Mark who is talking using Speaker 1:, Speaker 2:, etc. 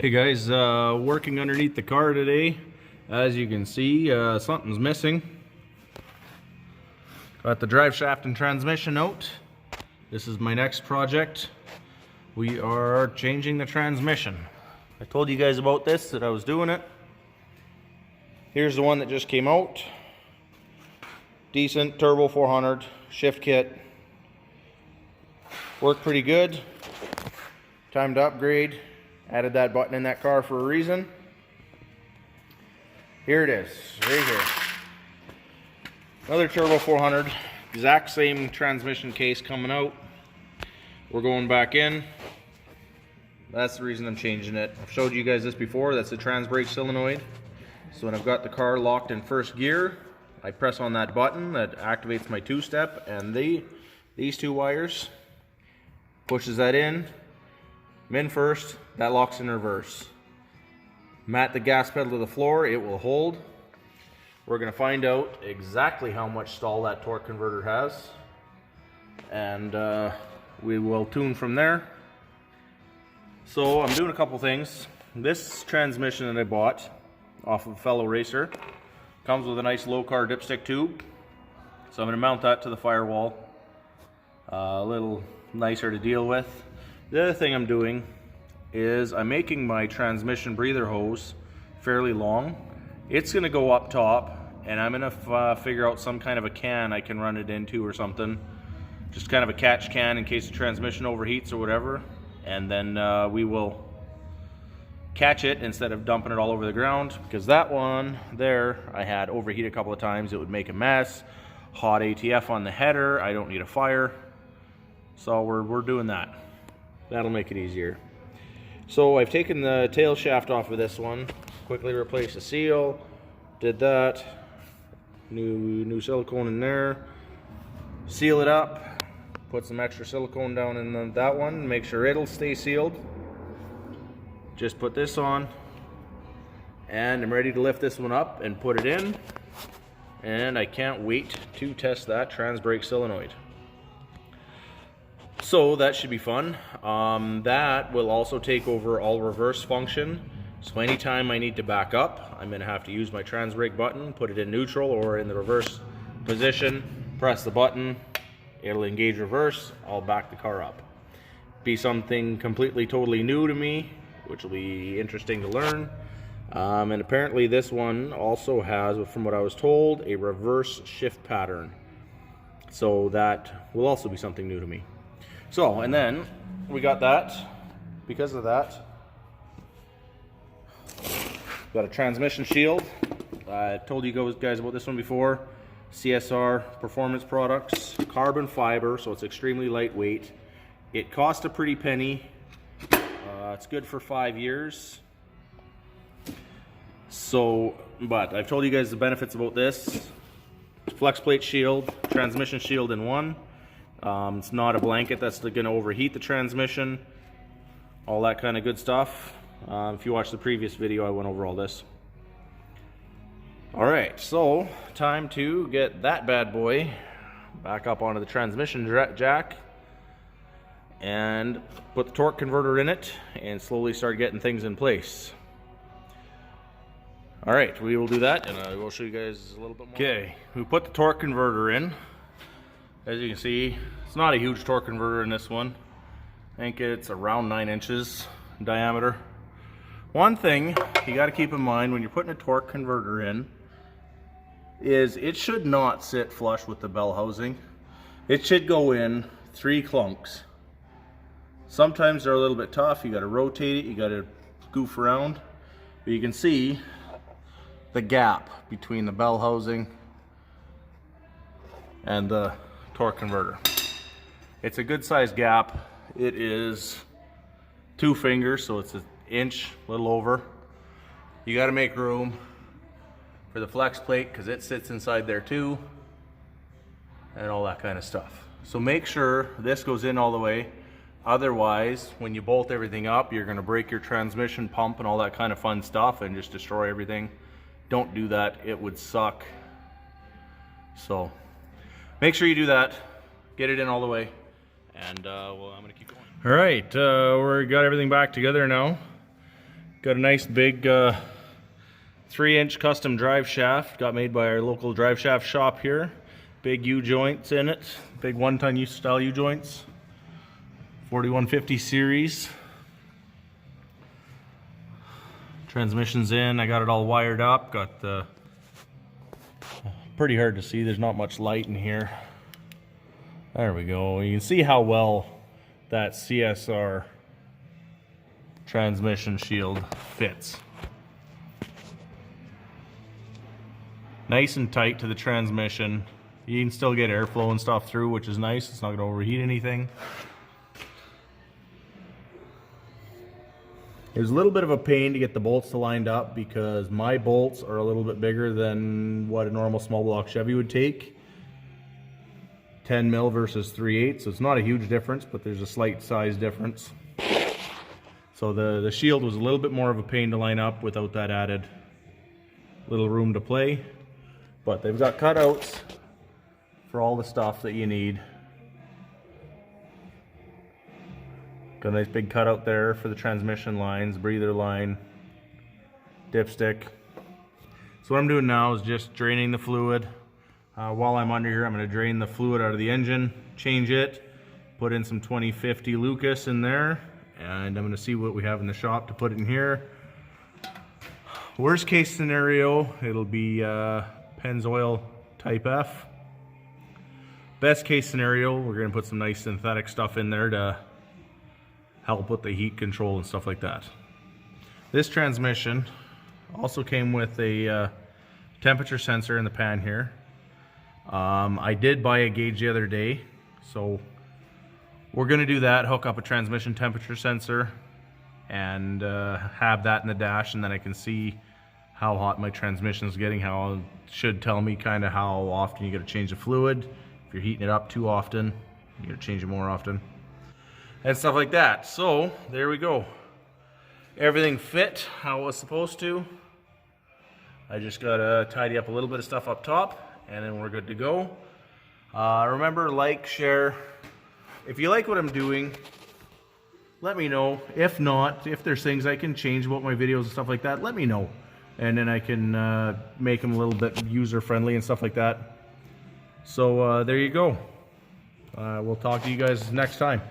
Speaker 1: Hey guys, working underneath the car today. As you can see, something's missing. Got the drive shaft and transmission out. This is my next project. We are changing the transmission. I told you guys about this, that I was doing it. Here's the one that just came out. Decent turbo 400 shift kit. Worked pretty good. Time to upgrade. Added that button in that car for a reason. Here it is, right here. Another turbo 400, exact same transmission case coming out. We're going back in. That's the reason I'm changing it. I've showed you guys this before. That's the transbrake solenoid. So when I've got the car locked in first gear, I press on that button that activates my two-step, and these two wires pushes that in. I'm in first, that locks in reverse. Mat the gas pedal to the floor, it will hold. We're going to find out exactly how much stall that torque converter has, and we will tune from there. So I'm doing a couple things. This transmission that I bought off of a fellow racer comes with a nice low car dipstick tube, so I'm going to mount that to the firewall. A little nicer to deal with. The other thing I'm doing is I'm making my transmission breather hose fairly long. It's going to go up top, and I'm going to figure out some kind of a can I can run it into or something. Just kind of a catch can in case the transmission overheats or whatever. And then we will catch it instead of dumping it all over the ground, because that one there I had overheat a couple of times. It would make a mess. Hot ATF on the header. I don't need a fire. So we're doing that. That'll make it easier. So I've taken the tail shaft off of this one, quickly replaced the seal, did that, new silicone in there, seal it up, put some extra silicone down in that one, make sure it'll stay sealed. Just put this on, and I'm ready to lift this one up and put it in, and I can't wait to test that transbrake solenoid. So that should be fun. That will also take over all reverse function. So anytime I need to back up, I'm going to have to use my transbrake button, put it in neutral or in the reverse position, press the button, it'll engage reverse, I'll back the car up. Be something completely totally new to me, which will be interesting to learn. And apparently this one also has, from what I was told, a reverse shift pattern. So that will also be something new to me. So, and then we got that. Because of that, got a transmission shield. I told you guys about this one before. CSR Performance Products, carbon fiber, so it's extremely lightweight. It cost a pretty penny. It's good for 5 years. So, but I've told you guys the benefits about this. Flex plate shield, transmission shield in one. It's not a blanket that's going to overheat the transmission, all that kind of good stuff. If you watched the previous video, I went over all this. Alright, so time to get that bad boy back up onto the transmission jack and put the torque converter in it and slowly start getting things in place. Alright, we will do that, and I will show you guys a little bit more. Okay, we put the torque converter in. As you can see, it's not a huge torque converter in this one. I think it's around 9 inches in diameter. One thing you got to keep in mind when you're putting a torque converter in is it should not sit flush with the bell housing. It should go in 3 clunks. Sometimes they're a little bit tough. You got to rotate it, you got to goof around. But you can see the gap between the bell housing and the torque converter. It's a good sized gap. It is 2 fingers, so it's an inch, a little over. You got to make room for the flex plate because it sits inside there too, and all that kind of stuff. So make sure this goes in all the way. Otherwise, when you bolt everything up, you're going to break your transmission pump and all that kind of fun stuff and just destroy everything. Don't do that. It would suck. So make sure you do that, get it in all the way, and well, I'm going to keep going. All right, we got everything back together now. Got a nice big 3-inch custom drive shaft, got made by our local drive shaft shop here. Big U-joints in it, big 1-ton style U-joints, 4150 series. Transmission's in, I got it all wired up, got the, pretty hard to see, there's not much light in here. There we go, you can see how well that CSR transmission shield fits. Nice and tight to the transmission. You can still get airflow and stuff through, which is nice. It's not going to overheat anything. It was a little bit of a pain to get the bolts to lined up because my bolts are a little bit bigger than what a normal small block Chevy would take. 10 mil versus 3/8, so it's not a huge difference, but there's a slight size difference. So the shield was a little bit more of a pain to line up without that added little room to play. But they've got cutouts for all the stuff that you need. Got a nice big cutout there for the transmission lines, breather line, dipstick. So what I'm doing now is just draining the fluid. While I'm under here, I'm going to drain the fluid out of the engine, change it, put in some 2050 Lucas in there, and I'm going to see what we have in the shop to put in here. Worst case scenario, it'll be Pennzoil Type F. Best case scenario, we're going to put some nice synthetic stuff in there to help with the heat control and stuff like that. This transmission also came with a temperature sensor in the pan here. I did buy a gauge the other day, so we're going to do that, hook up a transmission temperature sensor and have that in the dash, and then I can see how hot my transmission is getting, how it should tell me kind of how often you got to change the fluid. If you're heating it up too often, you got to change it more often and stuff like that. So there we go. Everything fit how it was supposed to. I just got to tidy up a little bit of stuff up top, and then we're good to go. Remember, like, share. If you like what I'm doing, let me know. If not, if there's things I can change about my videos and stuff like that, let me know. And then I can make them a little bit user-friendly and stuff like that. So there you go. We'll talk to you guys next time.